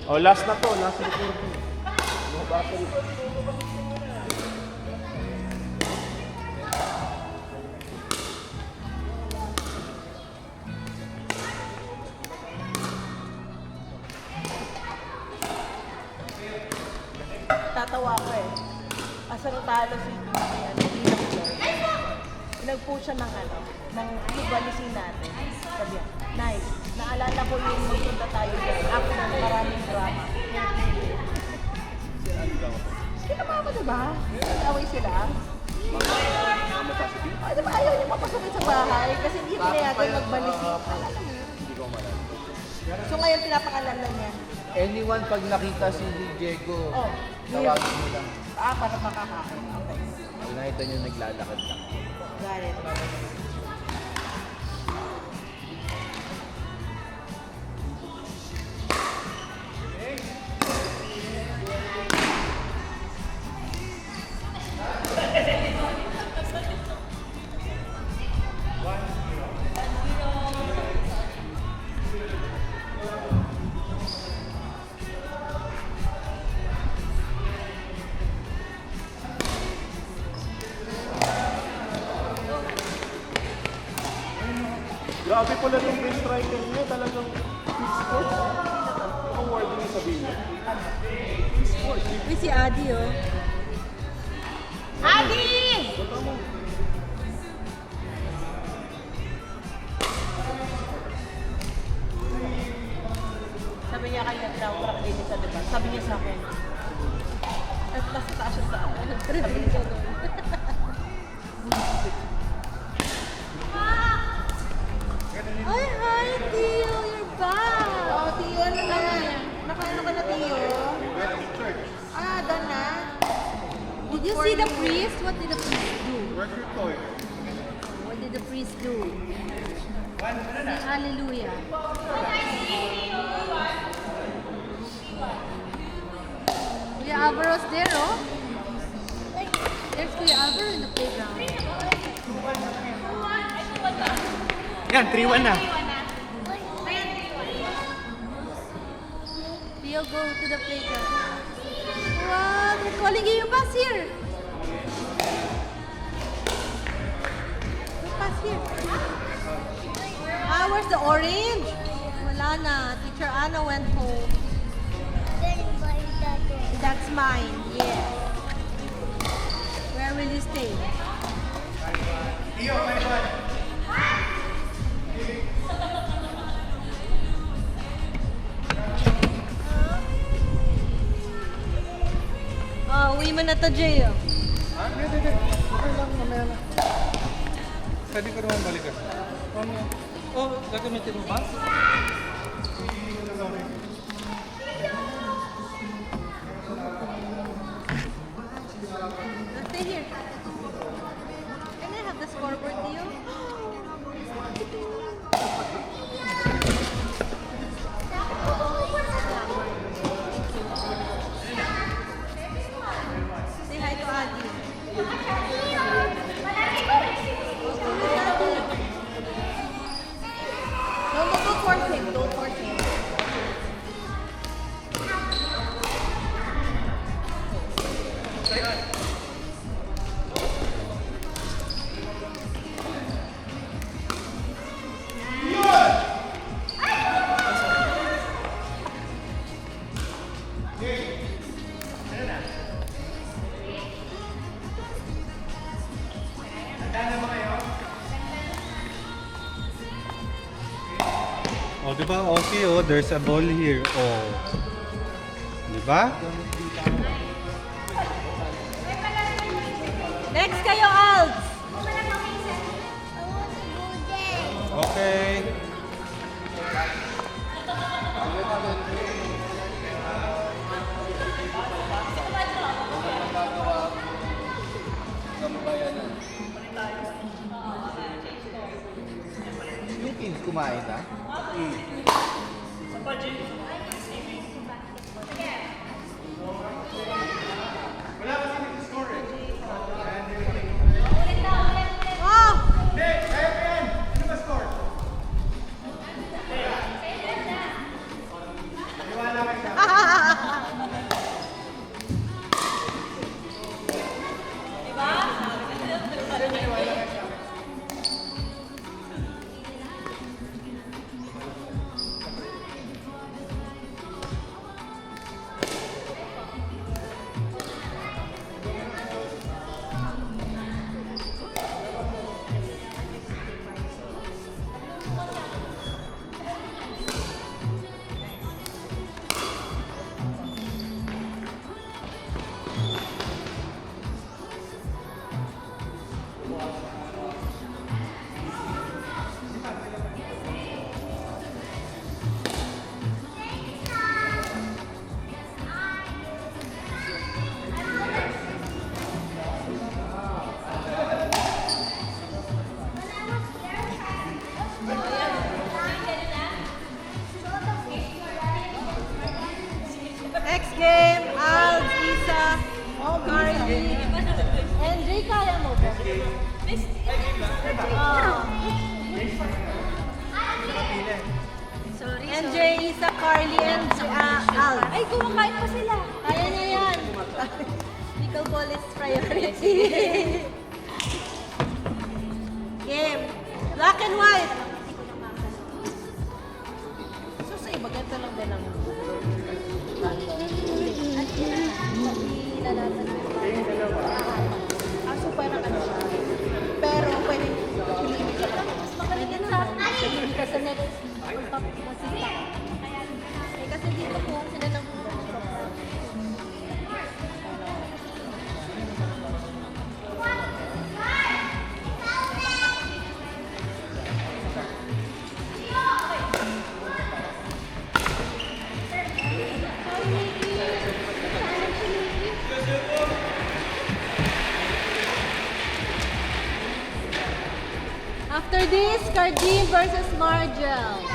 Oh, last na to. Last recording. No battery. Tatawa ako eh. Asa natalo si Nag-push siya ng ng ibalisin natin. Sabi niya, nice. Naalala ko yung magpunta tayo dyan. Ako na maraming drama. Kita mama diba? Nag-away sila. Ay, diba ayaw niya mapasakit sa bahay kasi hindi niya pinayagan magbalisin. Alala mo yun? Hindi ko malala. So ngayon pinapakalan lang niya. Anyone pag nakita si Diego, tawagin mo lang. Para makakain. Okay. Pag nakita nyo naglalakad lang. Got it. Grabe pala yung best striker niya. Talagang fixed court. Ang word niya sabihin niya. Uy, si Adi oh. Adi! Sabi niya kanya tinawag din sa diba? Sabi niya sa akin. At nasa taas siya sa akin. Sabi niya doon. Ay, hi, Tio! You're back! Oh, Tio, ano na? Nakaano ka na, Tio? Done na? Did you see the priest? What did the priest do? Where's your toy? What did the priest do? Say hallelujah. Kuya Alvaro's there, oh. There's Kuya Alvaro in the playground. Yan, 3-1 na. Theo, go to the playground. Wow, they're calling you. Pass here. Pass here. Where's the orange? Wala na. Teacher Anna went home. That's mine, yeah. Where will you stay? Uwi mo na to, Jay. Hindi. Okay lang, mamaya na. Pwede ko naman balikan. Oh, gagamitin mo ba? Stay here. Can I have the scoreboard, Theo? Say hi to Adi. Don't force him. Don't force him. Oh, di ba? Okay, oh, there's a ball here. Oh. Di ba? Next kayo, Alds. Okay. Yung kids kumain na? Ah! Kim, Alz, Isa, Carly. NJ, kaya mo ba? Sorry, NJ, Isa, Carly, and Alz. Ay, kumakain pa sila. Kaya niya yan. Pickleball is priority. Kim, black and white. So sa iba, ganito lang din ang aso parang ano siya. Pero pwede piliin ka lang. Mas magaling yan sa akin. Piliin ka sa next. Masita. Eh kasi dito po sila nang After this, Cardim versus Margel.